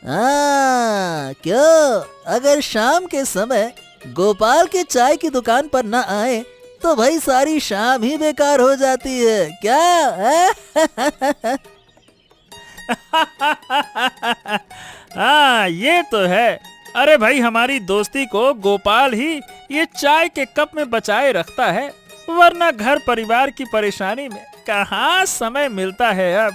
हाँ, क्यों? अगर शाम के समय गोपाल के चाय की दुकान पर न आए तो भाई सारी शाम ही बेकार हो जाती है क्या है? हाँ, ये तो है। अरे भाई, हमारी दोस्ती को गोपाल ही ये चाय के कप में बचाए रखता है, वरना घर परिवार की परेशानी में कहाँ समय मिलता है अब।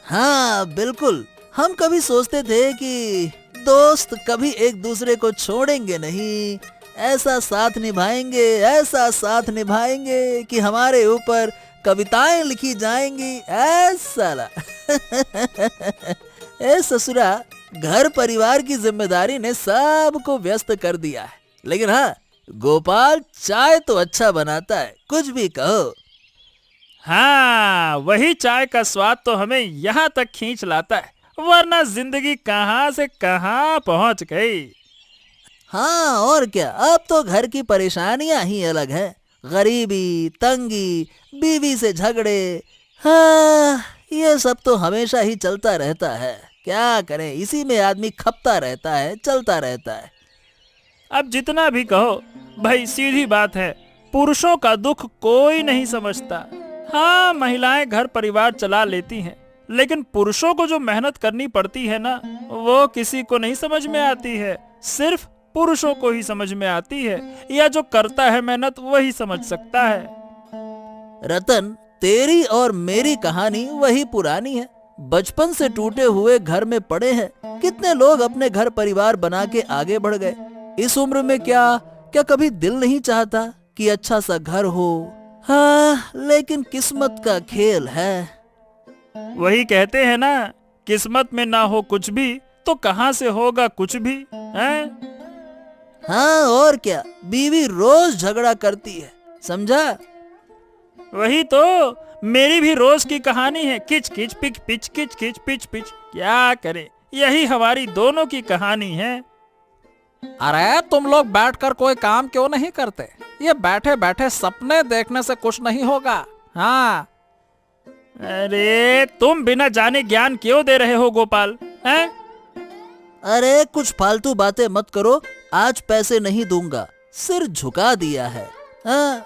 हाँ बिल्कुल, हम कभी सोचते थे कि दोस्त कभी एक दूसरे को छोड़ेंगे नहीं, ऐसा साथ निभाएंगे, ऐसा साथ निभाएंगे कि हमारे ऊपर कविताएं लिखी जाएंगी। ऐसा ए ससुरा, घर परिवार की जिम्मेदारी ने सबको व्यस्त कर दिया है। लेकिन हाँ, गोपाल चाय तो अच्छा बनाता है, कुछ भी कहो। हाँ, वही चाय का स्वाद तो हमें यहाँ तक खींच लाता है, वरना जिंदगी कहाँ से कहाँ पहुँच गई। हाँ और क्या, अब तो घर की परेशानियां ही अलग हैं। गरीबी, तंगी, बीवी से झगड़े। हाँ, ये सब तो हमेशा ही चलता रहता है। क्या करें, इसी में आदमी खपता रहता है, चलता रहता है। अब जितना भी कहो भाई, सीधी बात है, पुरुषों का दुख कोई नहीं समझता। हाँ, महिलाएं घर परिवार चला लेती हैं, लेकिन पुरुषों को जो मेहनत करनी पड़ती है ना, वो किसी को नहीं समझ में आती है। सिर्फ पुरुषों को ही समझ में आती है, या जो करता है मेहनत वही समझ सकता है। रतन, तेरी और मेरी कहानी वही पुरानी है। बचपन से टूटे हुए घर में पड़े हैं। कितने लोग अपने घर परिवार बना के आगे बढ़ गए। इस उम्र में क्या क्या कभी दिल नहीं चाहता कि अच्छा सा घर हो? हाँ, लेकिन किस्मत का खेल है। वही कहते हैं ना, किस्मत में ना हो कुछ भी तो कहाँ से होगा कुछ भी, हैं? हाँ और क्या, बीवी रोज झगड़ा करती है, समझा? वही तो, मेरी भी रोज की कहानी है, किच किच पिच पिच किच किच पिच पिच। क्या करे, यही हमारी दोनों की कहानी है। अरे तुम लोग बैठकर कोई काम क्यों नहीं करते? ये बैठे बैठे सपने देखने से कुछ नहीं होगा। हाँ, अरे तुम बिना जाने ज्ञान क्यों दे रहे हो गोपाल, हैं? अरे कुछ फालतू बातें मत करो, आज पैसे नहीं दूंगा, सिर झुका दिया है। हाँ।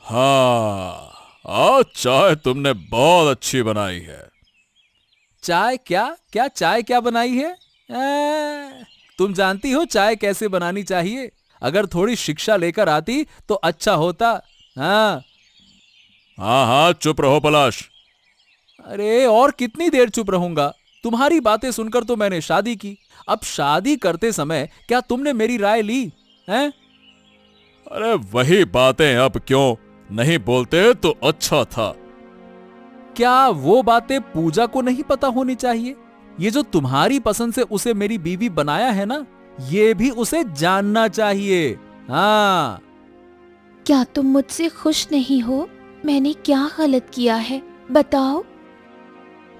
हाँ, आज चाय तुमने बहुत अच्छी बनाई है। चाय क्या क्या चाय क्या बनाई है? तुम जानती हो चाय कैसे बनानी चाहिए? अगर थोड़ी शिक्षा लेकर आती तो अच्छा होता। हाँ हाँ हाँ, चुप रहो पलाश। अरे और कितनी देर चुप रहूंगा? तुम्हारी बातें सुनकर तो मैंने शादी की। अब शादी करते समय क्या तुमने मेरी राय ली हैं? अरे वही बातें अब क्यों नहीं बोलते तो अच्छा था। क्या वो बातें पूजा को नहीं पता होनी चाहिए? ये जो तुम्हारी पसंद से उसे मेरी बीवी बनाया है ना, ये भी उसे जानना चाहिए। हाँ। क्या तुम मुझसे खुश नहीं हो? मैंने क्या गलत किया है, बताओ।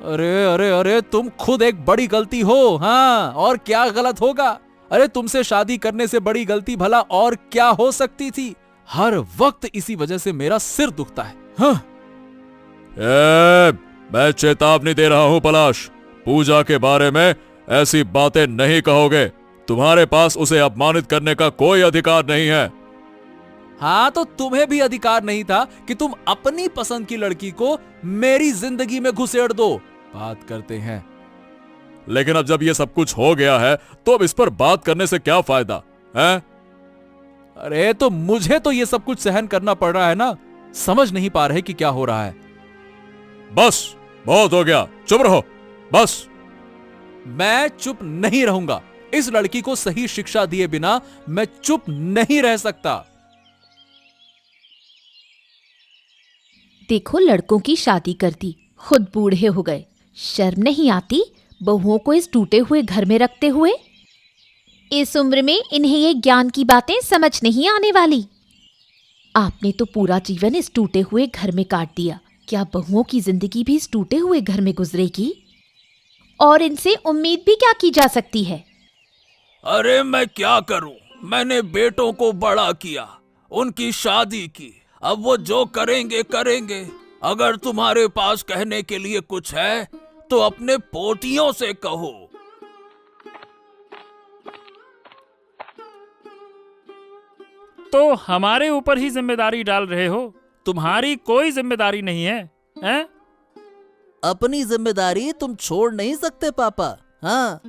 अरे अरे अरे, तुम खुद एक बड़ी गलती हो। हाँ, और क्या गलत होगा? अरे तुमसे शादी करने से बड़ी गलती भला और क्या हो सकती थी? हर वक्त इसी वजह से मेरा सिर दुखता है। हाँ। मैं चेतावनी दे रहा हूं पलाश, पूजा के बारे में ऐसी बातें नहीं कहोगे। तुम्हारे पास उसे अपमानित करने का कोई अधिकार नहीं है। हाँ, तो तुम्हें भी अधिकार नहीं था कि तुम अपनी पसंद की लड़की को मेरी जिंदगी में घुसेड़ दो। बात करते हैं। लेकिन अब जब ये सब कुछ हो गया है तो अब इस पर बात करने से क्या फायदा है? अरे तो मुझे तो ये सब कुछ सहन करना पड़ रहा है ना, समझ नहीं पा रहे कि क्या हो रहा है। बस बहुत हो गया, चुप रहो बस। मैं चुप नहीं रहूंगा। इस लड़की को सही शिक्षा दिए बिना मैं चुप नहीं रह सकता। देखो, लड़कों की शादी कर दी, खुद बूढ़े हो गए, शर्म नहीं आती बहुओं को इस टूटे हुए घर में रखते हुए? इस उम्र में इन्हें ये ज्ञान की बातें समझ नहीं आने वाली। आपने तो पूरा जीवन इस टूटे हुए घर में काट दिया, क्या बहुओं की जिंदगी भी इस टूटे हुए घर में गुजरेगी? और इनसे उम्मीद भी क्या की जा सकती है? अरे मैं क्या करूं? मैंने बेटों को बड़ा किया उनकी शादी की। अब वो जो करेंगे करेंगे। अगर तुम्हारे पास कहने के लिए कुछ है तो अपने पोतियों से कहो। तो हमारे ऊपर ही जिम्मेदारी डाल रहे हो? तुम्हारी कोई जिम्मेदारी नहीं है, हैं? अपनी जिम्मेदारी तुम छोड़ नहीं सकते पापा। हाँ,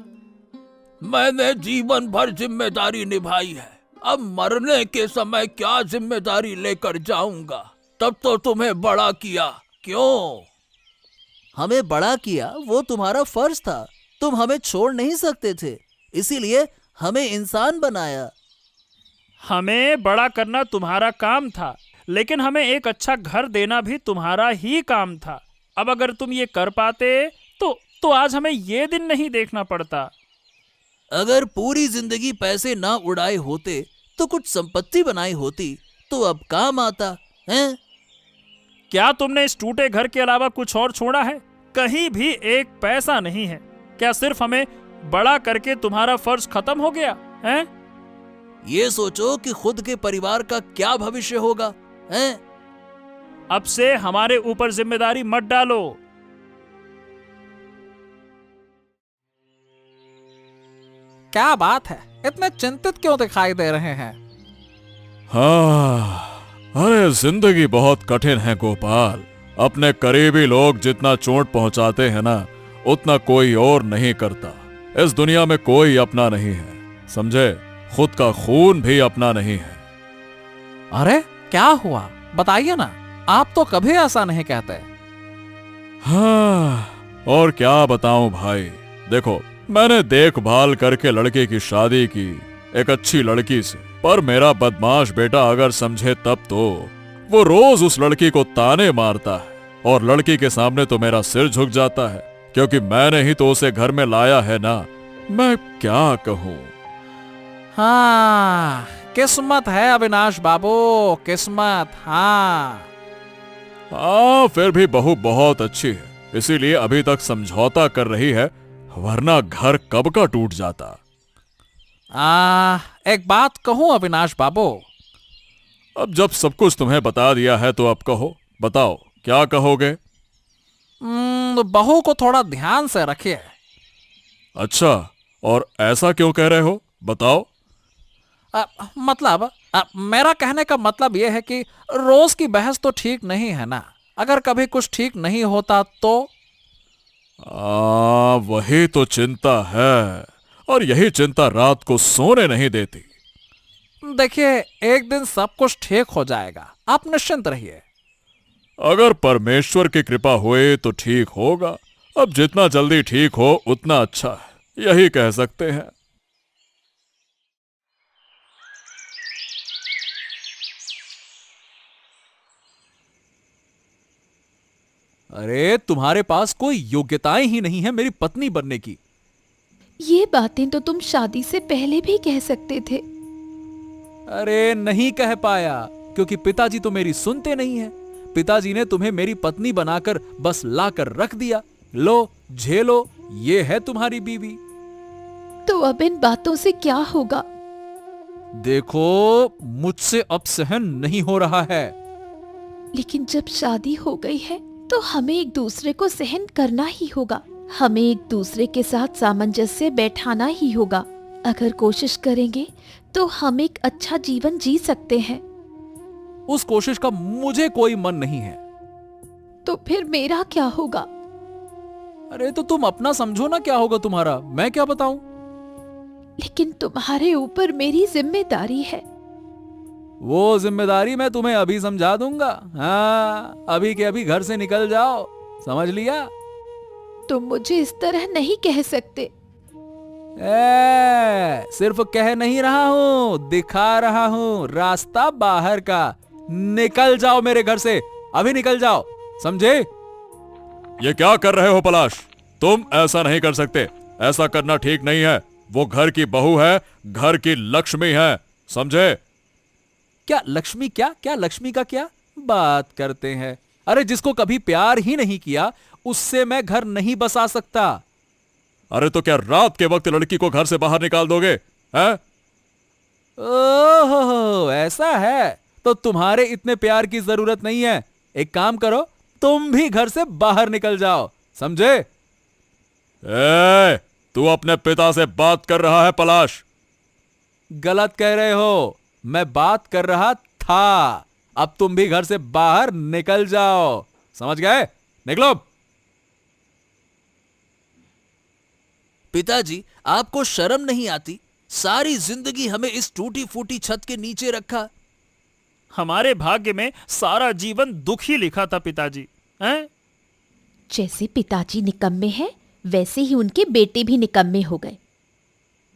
मैंने जीवन भर जिम्मेदारी निभाई है, अब मरने के समय क्या जिम्मेदारी लेकर जाऊंगा? तब तो तुम्हें बड़ा किया, क्यों? हमें बड़ा किया वो तुम्हारा फर्ज था। तुम हमें छोड़ नहीं सकते थे, इसीलिए हमें इंसान बनाया। हमें बड़ा करना तुम्हारा काम था, लेकिन हमें एक अच्छा घर देना भी तुम्हारा ही काम था। अब अगर तुम ये कर पाते तो आज हमें ये दिन नहीं देखना पड़ता। अगर पूरी जिंदगी पैसे ना उड़ाए होते तो कुछ संपत्ति बनाई होती तो अब काम आता है। क्या तुमने इस टूटे घर के अलावा कुछ और छोड़ा है? कहीं भी एक पैसा नहीं है। क्या सिर्फ हमें बड़ा करके तुम्हारा फर्ज खत्म हो गया है? ये सोचो कि खुद के परिवार का क्या भविष्य होगा, हैं? अब से हमारे ऊपर जिम्मेदारी मत डालो। क्या बात है, इतने चिंतित क्यों दिखाई दे रहे हैं? हाँ, अरे जिंदगी बहुत कठिन है गोपाल। अपने करीबी लोग जितना चोट पहुंचाते हैं ना, उतना कोई और नहीं करता। इस दुनिया में कोई अपना नहीं है, समझे? खुद का खून भी अपना नहीं है। अरे क्या हुआ, बताइए ना। आप तो कभी ऐसा नहीं कहते। हाँ, और क्या बताऊं भाई। देखो, मैंने देखभाल करके लड़के की शादी की, एक अच्छी लड़की से। पर मेरा बदमाश बेटा अगर समझे तब तो वो रोज उस लड़की को ताने मारता है, और लड़की के सामने तो मेरा सिर झुक जाता है, क्योंकि मैंने ही तो उसे घर में लाया है ना। मैं क्या कहूं। हाँ, किस्मत है अविनाश बाबू, किस्मत। हाँ फिर भी बहू बहुत अच्छी है, इसीलिए अभी तक समझौता कर रही है, वरना घर कब का टूट जाता। एक बात कहूं अविनाश बाबू? अब जब सब कुछ तुम्हें बता दिया है तो अब कहो, बताओ क्या कहोगे? बहू को थोड़ा ध्यान से रखिए। अच्छा, और ऐसा क्यों कह रहे हो, बताओ। मतलब मेरा कहने का मतलब यह है कि रोज की बहस तो ठीक नहीं है ना। अगर कभी कुछ ठीक नहीं होता तो? वही तो चिंता है, और यही चिंता रात को सोने नहीं देती। देखिए, एक दिन सब कुछ ठीक हो जाएगा, आप निश्चिंत रहिए। अगर परमेश्वर की कृपा हुए तो ठीक होगा। अब जितना जल्दी ठीक हो उतना अच्छा है, यही कह सकते हैं। अरे तुम्हारे पास कोई योग्यताएं ही नहीं है मेरी पत्नी बनने की। ये बातें तो तुम शादी से पहले भी कह सकते थे। अरे नहीं कह पाया, क्योंकि पिताजी तो मेरी सुनते नहीं हैं। पिताजी ने तुम्हें मेरी पत्नी बनाकर बस लाकर रख दिया। लो झेलो, ये है तुम्हारी बीवी। तो अब इन बातों से क्या होगा? देखो, मुझसे अब सहन नहीं हो रहा है। लेकिन जब शादी हो गई है तो हमें एक दूसरे को सहन करना ही होगा। हमें एक दूसरे के साथ सामंजस्य बैठाना ही होगा। अगर कोशिश करेंगे तो हम एक अच्छा जीवन जी सकते हैं। उस कोशिश का मुझे कोई मन नहीं है। तो फिर मेरा क्या होगा? अरे तो तुम अपना समझो ना, क्या होगा तुम्हारा, मैं क्या बताऊं। लेकिन तुम्हारे ऊपर मेरी जिम्मेदारी है। वो जिम्मेदारी मैं तुम्हें अभी समझा दूंगा। हाँ, अभी के अभी घर से निकल जाओ, समझ लिया? तुम मुझे इस तरह नहीं कह सकते। सिर्फ कह नहीं रहा हूं, दिखा रहा हूं रास्ता बाहर का। निकल जाओ मेरे घर से, अभी निकल जाओ, समझे? ये क्या कर रहे हो पलाश? तुम ऐसा नहीं कर सकते, ऐसा करना ठीक नहीं है। वो घर की बहू है, घर की लक्ष्मी है, समझे? क्या लक्ष्मी? क्या लक्ष्मी का क्या बात करते हैं? अरे जिसको कभी प्यार ही नहीं किया उससे मैं घर नहीं बसा सकता। अरे तो क्या रात के वक्त लड़की को घर से बाहर निकाल दोगे, हैं? ओहो, ऐसा है? तो तुम्हारे इतने प्यार की जरूरत नहीं है। एक काम करो, तुम भी घर से बाहर निकल जाओ, समझे? तू अपने पिता से बात कर रहा है पलाश? गलत कह रहे हो, मैं बात कर रहा था। अब तुम भी घर से बाहर निकल जाओ, समझ गए? निकलो। पिताजी, आपको शर्म नहीं आती? सारी जिंदगी हमें इस टूटी फूटी छत के नीचे रखा। हमारे भाग्य में सारा जीवन दुख ही लिखा था पिताजी, हैं? जैसे पिताजी निकम्मे हैं, वैसे ही उनके बेटे भी निकम्मे हो गए।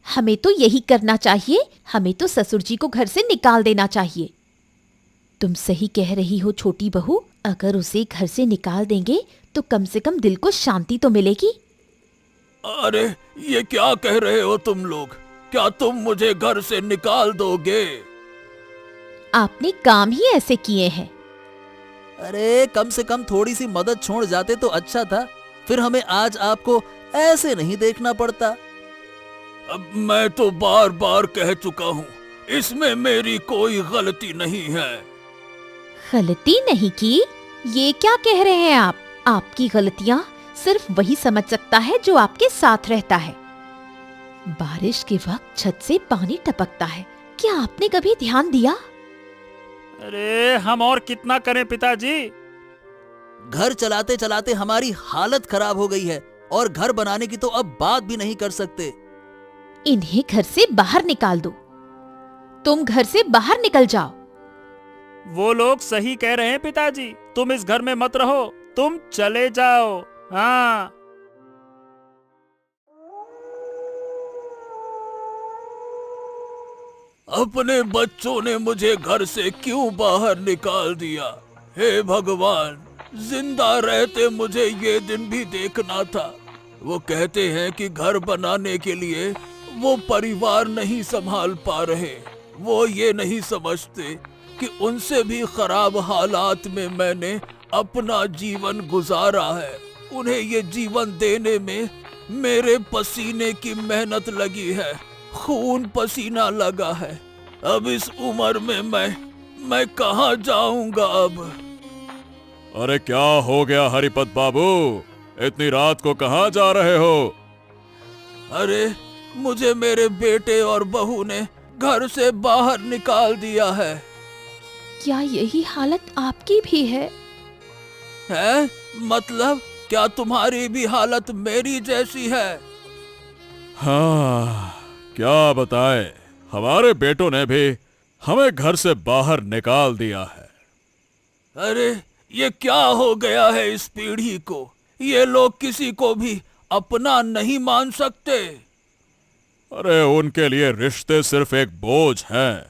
हमें तो यही करना चाहिए, हमें तो ससुर जी को घर से निकाल देना चाहिए। तुम सही कह रही हो छोटी बहू, अगर उसे घर से निकाल देंगे तो कम से कम दिल को शांति तो मिलेगी। अरे ये क्या कह रहे हो तुम लोग? क्या तुम मुझे घर से निकाल दोगे? आपने काम ही ऐसे किए हैं। अरे कम से कम थोड़ी सी मदद छोड़ जाते तो अच्छा था, फिर हमें आज आपको ऐसे नहीं देखना पड़ता। अब मैं तो बार बार कह चुका हूँ, इसमें मेरी कोई गलती नहीं है। गलती नहीं की? ये क्या कह रहे हैं आप? आपकी गलतियां सिर्फ वही समझ सकता है जो आपके साथ रहता है। बारिश के वक्त छत से पानी टपकता है, क्या आपने कभी ध्यान दिया? अरे हम और कितना करें पिताजी? घर चलाते चलाते हमारी हालत खराब हो गई है और घर बनाने की तो अब बात भी नहीं कर सकते। इन्हें घर से बाहर निकाल दो। तुम घर से बाहर निकल जाओ। वो लोग सही कह रहे हैं पिताजी, तुम इस घर में मत रहो, तुम चले जाओ। हाँ। अपने बच्चों ने मुझे घर से क्यों बाहर निकाल दिया? हे भगवान, जिंदा रहते मुझे ये दिन भी देखना था। वो कहते हैं कि घर बनाने के लिए वो परिवार नहीं संभाल पा रहे। वो ये नहीं समझते कि उनसे भी खराब हालात में मैंने अपना जीवन गुजारा है। उन्हें ये जीवन देने में मेरे पसीने की मेहनत लगी है, खून पसीना लगा है। अब इस उम्र में मैं कहाँ जाऊंगा अब? अरे क्या हो गया हरिपत बाबू, इतनी रात को कहाँ जा रहे हो? अरे मुझे मेरे बेटे और बहू ने घर से बाहर निकाल दिया है। क्या यही हालत आपकी भी है? है? मतलब क्या तुम्हारी भी हालत मेरी जैसी है? हाँ, क्या बताएं, हमारे बेटों ने भी हमें घर से बाहर निकाल दिया है। अरे ये क्या हो गया है इस पीढ़ी को? ये लोग किसी को भी अपना नहीं मान सकते। अरे उनके लिए रिश्ते सिर्फ एक बोझ हैं।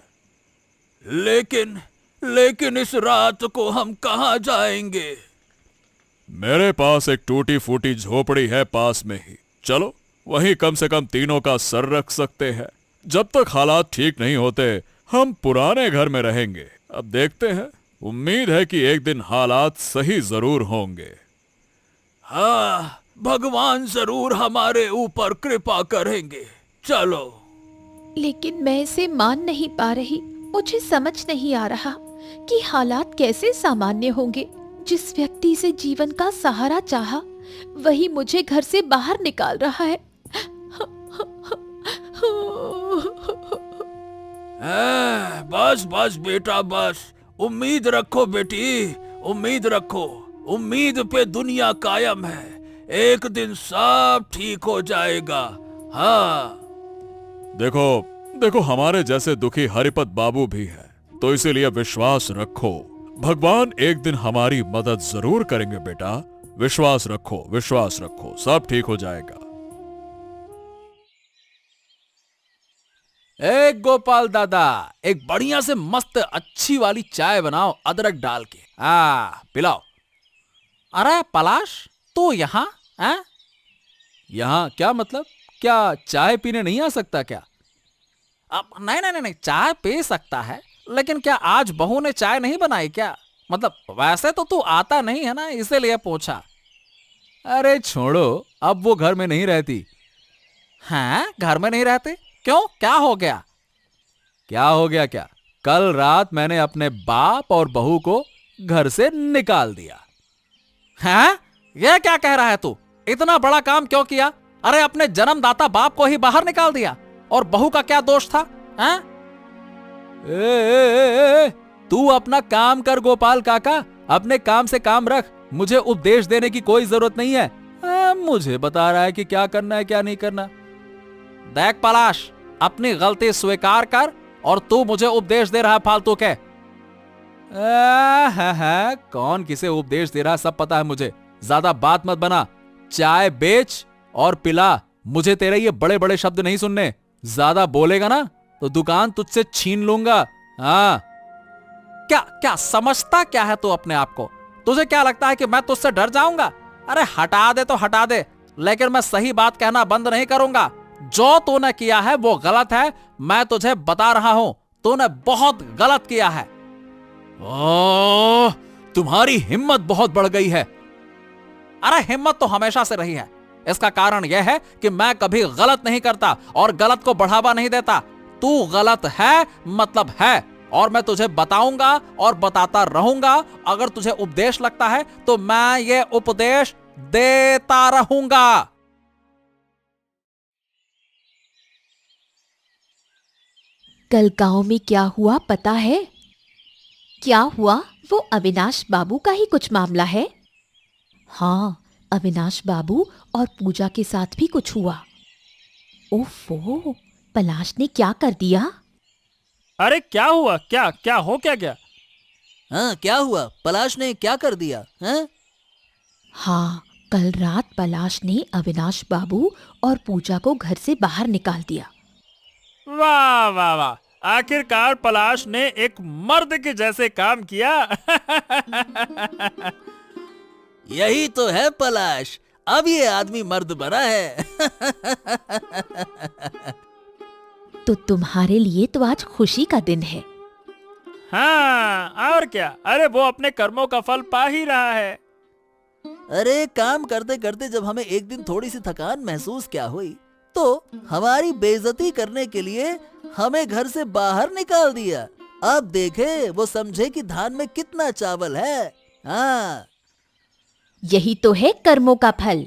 लेकिन इस रात को हम कहाँ जाएंगे? मेरे पास एक टूटी फूटी झोपड़ी है पास में ही, चलो वहीं कम से कम तीनों का सर रख सकते हैं। जब तक हालात ठीक नहीं होते हम पुराने घर में रहेंगे। अब देखते हैं, उम्मीद है कि एक दिन हालात सही जरूर होंगे। हाँ, भगवान जरूर हमारे ऊपर कृपा करेंगे। चलो। लेकिन मैं इसे मान नहीं पा रही। मुझे समझ नहीं आ रहा कि हालात कैसे सामान्य होंगे। जिस व्यक्ति से जीवन का सहारा चाहा, वही मुझे घर से बाहर निकाल रहा है। बस बस बेटा बस, उम्मीद रखो बेटी, उम्मीद रखो। उम्मीद पे दुनिया कायम है, एक दिन सब ठीक हो जाएगा। हाँ। देखो हमारे जैसे दुखी हरिपत बाबू भी है, तो इसीलिए विश्वास रखो, भगवान एक दिन हमारी मदद जरूर करेंगे बेटा। विश्वास रखो, सब ठीक हो जाएगा। ए गोपाल दादा, एक बढ़िया से मस्त अच्छी वाली चाय बनाओ अदरक डाल के। पिलाओ। अरे पलाश, तो यहाँ? यहाँ क्या मतलब? क्या चाय पीने नहीं आ सकता क्या? अब नहीं, चाय पी सकता है, लेकिन क्या आज बहू ने चाय नहीं बनाई क्या? मतलब वैसे तो तू आता नहीं है ना, इसीलिए पूछा। अरे छोड़ो, अब वो घर में नहीं रहती। हाँ, घर में नहीं रहते? क्यों, क्या हो गया? क्या हो गया क्या? कल रात मैंने अपने बाप और बहू को घर से निकाल दिया। हैं? ये क्या कह रहा है तू? इतना बड़ा काम क्यों किया? अरे अपने जन्मदाता बाप को ही बाहर निकाल दिया, और बहू का क्या दोष था? हैं? तू अपना काम कर गोपाल काका, अपने काम से काम रख। मुझे उपदेश देने की कोई जरूरत नहीं है। मुझे बता रहा है कि क्या करना है क्या नहीं करना। देख पलाश, अपनी गलती स्वीकार कर, और तू मुझे उपदेश दे रहा है फालतू के। कौन किसे उपदेश दे रहा है सब पता है मुझे। ज्यादा बात मत बना। चाय बेच और पिला। मुझे तेरे ये बड़े बड़े शब्द नहीं सुनने। ज्यादा बोलेगा ना तो दुकान तुझसे छीन लूंगा। हाँ, क्या क्या समझता क्या है तू अपने आप को? तुझे क्या लगता है कि मैं तुझसे डर जाऊंगा? अरे हटा दे तो हटा दे, लेकिन मैं सही बात कहना बंद नहीं करूंगा। जो तूने किया है वो गलत है। मैं तुझे बता रहा हूं, तूने बहुत गलत किया है। ओह, तुम्हारी हिम्मत बहुत बढ़ गई है। अरे हिम्मत तो हमेशा से रही है। इसका कारण यह है कि मैं कभी गलत नहीं करता और गलत को बढ़ावा नहीं देता। तू गलत है मतलब है, और मैं तुझे बताऊंगा और बताता रहूंगा। अगर तुझे उपदेश लगता है तो मैं ये उपदेश देता रहूंगा। कल गांव में क्या हुआ पता है? क्या हुआ? वो अविनाश बाबू का ही कुछ मामला है। हाँ, अविनाश बाबू और पूजा के साथ भी कुछ हुआ। ओफो, पलाश ने क्या कर दिया? अरे क्या हुआ? क्या क्या हो क्या गया? हाँ, क्या हुआ? पलाश ने क्या कर दिया? हैं? हाँ, कल रात पलाश ने अविनाश बाबू और पूजा को घर से बाहर निकाल दिया। वाह वाह वाह, आखिरकार पलाश ने एक मर्द के जैसे काम किया। यही तो है पलाश, अब ये आदमी मर्द बना है। तो तुम्हारे लिए तो आज खुशी का दिन है। हाँ, और क्या? अरे वो अपने कर्मों का फल पा ही रहा है। अरे काम करते करते जब हमें एक दिन थोड़ी सी थकान महसूस क्या हुई, तो हमारी बेइज्जती करने के लिए हमें घर से बाहर निकाल दिया। अब देखे वो समझे कि धान में कितना चावल है। हाँ, यही तो है कर्मों का फल।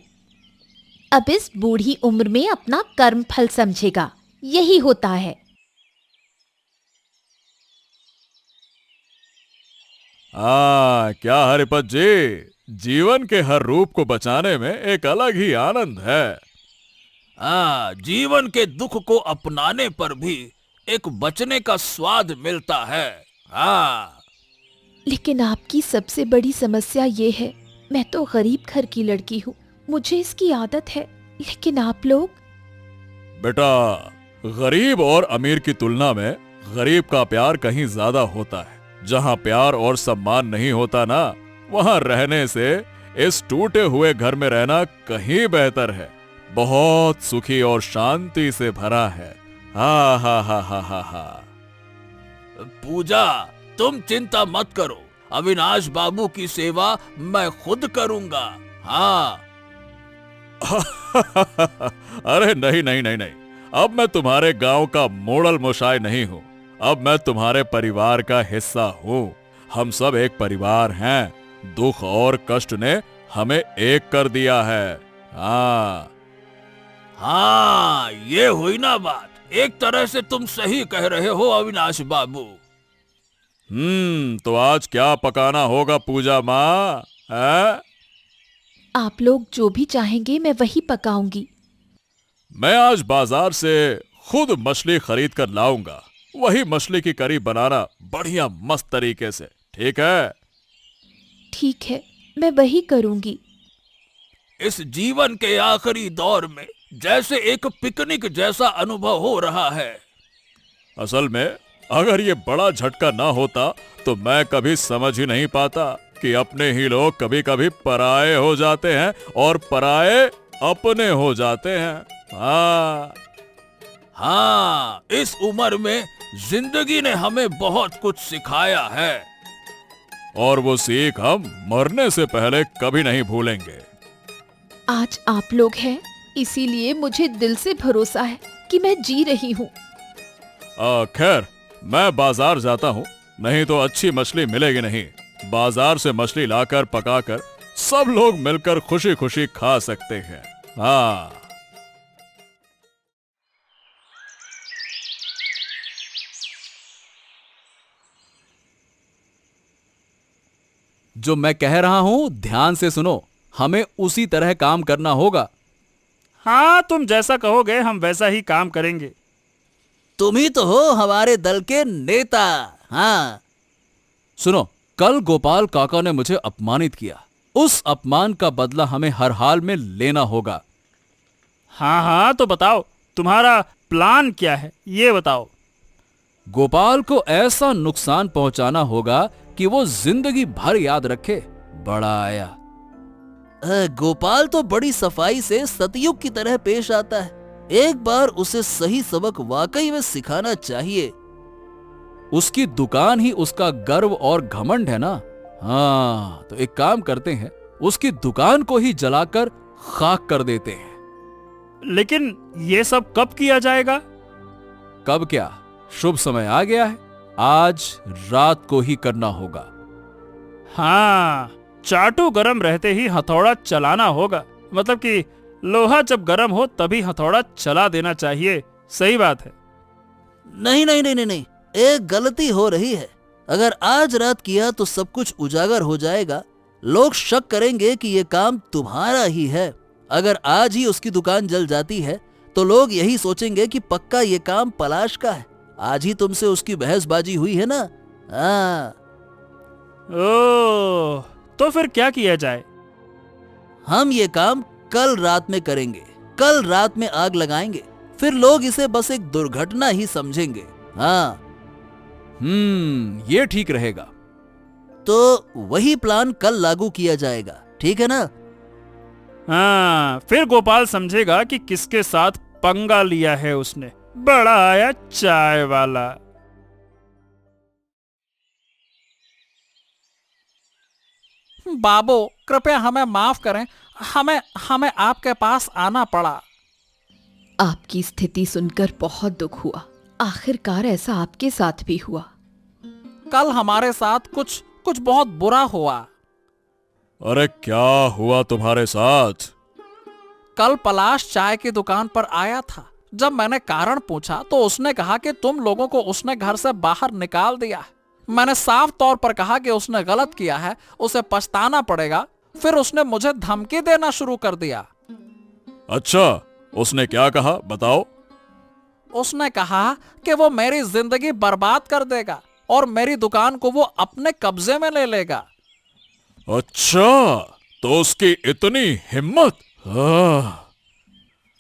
अब इस बूढ़ी उम्र में अपना कर्म फल समझेगा, यही होता है। क्या हरिपत जी, जीवन के हर रूप को बचाने में एक अलग ही आनंद है। जीवन के दुख को अपनाने पर भी एक बचने का स्वाद मिलता है। हाँ, लेकिन आपकी सबसे बड़ी समस्या ये है, मैं तो गरीब घर की लड़की हूँ, मुझे इसकी आदत है, लेकिन आप लोग। बेटा, गरीब और अमीर की तुलना में गरीब का प्यार कहीं ज्यादा होता है। जहाँ प्यार और सम्मान नहीं होता ना, वहाँ रहने से इस टूटे हुए घर में रहना कहीं बेहतर है। बहुत सुखी और शांति से भरा है। हा हा हा हा हा हा। पूजा, तुम चिंता मत करो, अविनाश बाबू की सेवा मैं खुद करूंगा। हाँ। अरे नहीं नहीं नहीं नहीं, अब मैं तुम्हारे गांव का मोड़ल मोशाय नहीं हूँ। अब मैं तुम्हारे परिवार का हिस्सा हूँ। हम सब एक परिवार हैं। दुख और कष्ट ने हमें एक कर दिया है। हाँ हाँ, ये हुई ना बात। एक तरह से तुम सही कह रहे हो अविनाश बाबू। तो आज क्या पकाना होगा पूजा माँ? है? आप लोग जो भी चाहेंगे मैं वही पकाऊंगी। मैं आज बाजार से खुद मछली खरीद कर लाऊंगा। वही मछली की करी बनाना बढ़िया मस्त तरीके से, ठीक है? ठीक है, मैं वही करूंगी। इस जीवन के आखिरी दौर में जैसे एक पिकनिक जैसा अनुभव हो रहा है। असल में अगर ये बड़ा झटका ना होता तो मैं कभी समझ ही नहीं पाता कि अपने ही लोग कभी कभी पराये हो जाते हैं और पराये अपने हो जाते हैं। हाँ, इस उम्र में जिंदगी ने हमें बहुत कुछ सिखाया है, और वो सीख हम मरने से पहले कभी नहीं भूलेंगे। आज आप लोग हैं, इसीलिए मुझे दिल से भरोसा है कि मैं जी रही हूँ। खैर, मैं बाजार जाता हूँ, नहीं तो अच्छी मछली मिलेगी नहीं। बाजार से मछली लाकर पकाकर सब लोग मिलकर खुशी खुशी खा सकते हैं। हाँ। जो मैं कह रहा हूं ध्यान से सुनो, हमें उसी तरह काम करना होगा। हाँ, तुम जैसा कहोगे हम वैसा ही काम करेंगे। तुम ही तो हो हमारे दल के नेता। हाँ। सुनो, कल गोपाल काका ने मुझे अपमानित किया। उस अपमान का बदला हमें हर हाल में लेना होगा। हाँ हाँ, तो बताओ तुम्हारा प्लान क्या है, ये बताओ। गोपाल को ऐसा नुकसान पहुंचाना होगा कि वो जिंदगी भर याद रखे, बड़ा आया। गोपाल तो बड़ी सफाई से सतयुग की तरह पेश आता है। एक बार उसे सही सबक वाकई में सिखाना चाहिए। उसकी दुकान ही उसका गर्व और घमंड है ना। हाँ, तो एक काम करते हैं, उसकी दुकान को ही जलाकर खाक कर देते हैं। लेकिन ये सब कब किया जाएगा? कब क्या, शुभ समय आ गया है। आज रात को ही करना होगा। हाँ, चाटू गरम रहते ही हथौड़ा चलाना होगा। मतलब कि लोहा जब गरम हो तभी हथौड़ा चला देना चाहिए। सही बात है। नहीं नहीं नहीं नहीं नहीं, एक गलती हो रही है। अगर आज रात किया तो सब कुछ उजागर हो जाएगा। लोग शक करेंगे कि ये काम तुम्हारा ही है। अगर आज ही उसकी दुकान जल जाती है तो लोग यही सोचेंगे कि पक्का ये काम पलाश का है। आज ही तुमसे उसकी बहसबाजी हुई है ना। हाँ। ओह, तो फिर क्या किया जाए? हम ये काम कल रात में करेंगे। कल रात में आग लगाएंगे, फिर लोग इसे बस एक दुर्घटना ही समझेंगे। हाँ। ये ठीक रहेगा। तो वही प्लान कल लागू किया जाएगा, ठीक है ना? हाँ, फिर गोपाल समझेगा कि किसके साथ पंगा लिया है उसने। बड़ा आया चाय वाला। बाबू, कृपया हमें माफ करें, हमें आपके पास आना पड़ा। आपकी स्थिति सुनकर बहुत दुख हुआ। आखिरकार ऐसा आपके साथ भी हुआ। कल हमारे साथ कुछ बहुत बुरा हुआ। अरे क्या हुआ तुम्हारे साथ? कल पलाश चाय की दुकान पर आया था। जब मैंने कारण पूछा तो उसने कहा कि तुम लोगों को उसने घर से बाहर निकाल दिया। मैंने साफ तौर पर कहा कि उसने गलत किया है, उसे पछताना पड़ेगा। फिर उसने मुझे धमकी देना शुरू कर दिया। अच्छा, उसने क्या कहा बताओ? उसने कहा कि वो मेरी जिंदगी बर्बाद कर देगा और मेरी दुकान को वो अपने कब्जे में ले लेगा। अच्छा, तो उसकी इतनी हिम्मत?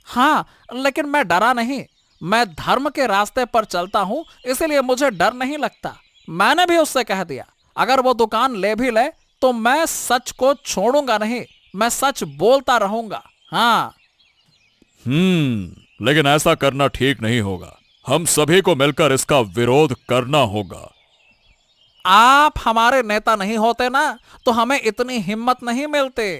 हाँ, लेकिन मैं डरा नहीं। मैं धर्म के रास्ते पर चलता हूं, इसलिए मुझे डर नहीं लगता। मैंने भी उससे कह दिया, अगर वो दुकान ले भी ले तो मैं सच को छोड़ूंगा नहीं। मैं सच बोलता रहूंगा। हाँ। लेकिन ऐसा करना ठीक नहीं होगा। हम सभी को मिलकर इसका विरोध करना होगा। आप हमारे नेता नहीं होते ना, तो हमें इतनी हिम्मत नहीं मिलती।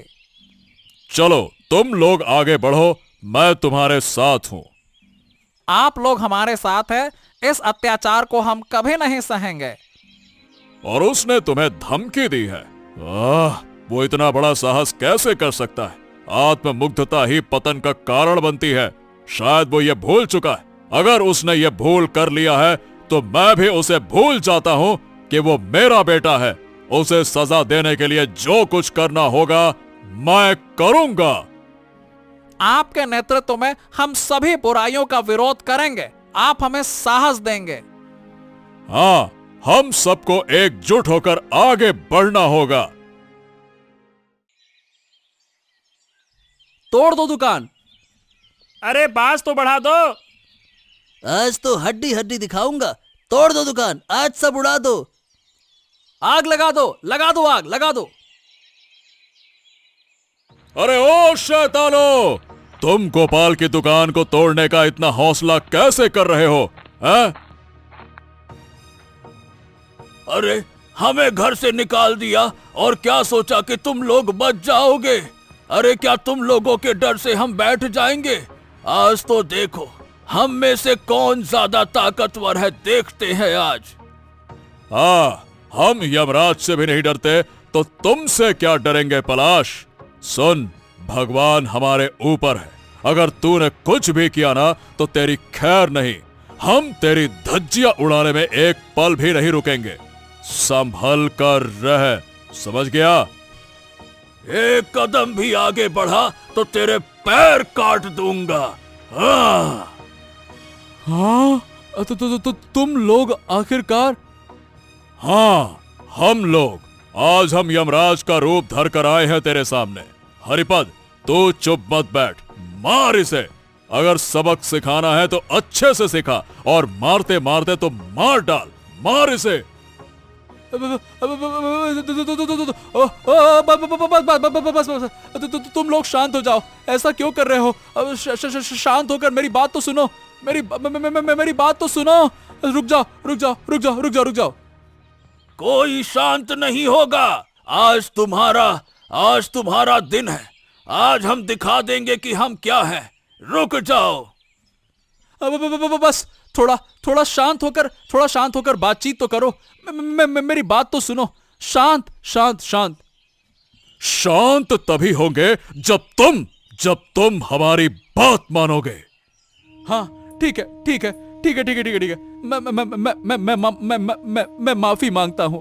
चलो तुम लोग आगे बढ़ो, मैं तुम्हारे साथ हूं। आप लोग हमारे साथ हैं, इस अत्याचार को हम कभी नहीं सहेंगे। और उसने तुम्हें धमकी दी है? वो इतना बड़ा साहस कैसे कर सकता है? आत्ममुग्धता ही पतन का कारण बनती है। शायद वो ये भूल चुका है। अगर उसने ये भूल कर लिया है तो मैं भी उसे भूल जाता हूं कि वो मेरा बेटा है। उसे सजा देने के लिए जो कुछ करना होगा मैं करूंगा। आपके नेतृत्व में हम सभी बुराइयों का विरोध करेंगे। आप हमें साहस देंगे। हाँ, हम सबको एकजुट होकर आगे बढ़ना होगा। तोड़ दो दुकान। अरे बाज तो बढ़ा दो। आज तो हड्डी हड्डी दिखाऊंगा। तोड़ दो दुकान, आज सब उड़ा दो। आग लगा दो, लगा दो आग, लगा दो। अरे ओ शैतानो, तुम गोपाल की दुकान को तोड़ने का इतना हौसला कैसे कर रहे हो? हैं? अरे हमें घर से निकाल दिया और क्या सोचा कि तुम लोग बच जाओगे? अरे क्या तुम लोगों के डर से हम बैठ जाएंगे? आज तो देखो, हम में से कौन ज्यादा ताकतवर है देखते हैं आज। हाँ, हम यमराज से भी नहीं डरते तो तुमसे क्या डरेंगे पलाश। सुन, भगवान हमारे ऊपर है, अगर तूने कुछ भी किया ना तो तेरी खैर नहीं। हम तेरी धज्जियां उड़ाने में एक पल भी नहीं रुकेंगे। संभल कर रह, समझ गया? एक कदम भी आगे बढ़ा तो तेरे पैर काट दूंगा। हाँ। हाँ, तुम लोग आखिरकार। हाँ, हम लोग आज हम यमराज का रूप धर कर आए हैं तेरे सामने। हरिपद, तू चुप मत बैठ, मार इसे। अगर सबक सिखाना है तो अच्छे से सिखा और मारते मारते तो मार डाल। मार इसे। तुम लोग शांत हो जाओ, ऐसा क्यों कर रहे हो? शांत होकर मेरी बात तो सुनो, मेरी बात तो सुनो। रुक जाओ। कोई शांत नहीं होगा। आज तुम्हारा दिन है। आज हम दिखा देंगे कि हम क्या हैं। रुक जाओ। बस थोड़ा शांत होकर बातचीत तो करो। मेरी बात तो सुनो। शांत। शांत तभी होंगे जब तुम हमारी बात मानोगे। हाँ, ठीक है। मैं माफी मांगता हूँ।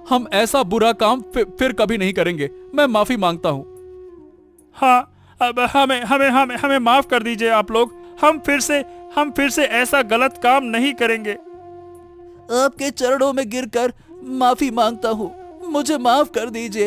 हम ऐसा बुरा काम फिर कभी नहीं करेंगे। मैं माफी मांगता हूँ। हाँ, अब हमें माफ कर दीजिए आप लोग। हम फिर से ऐसा गलत काम नहीं करेंगे। आपके चरणों में गिरकर माफी मांगता हूँ, मुझे माफ कर दीजिए।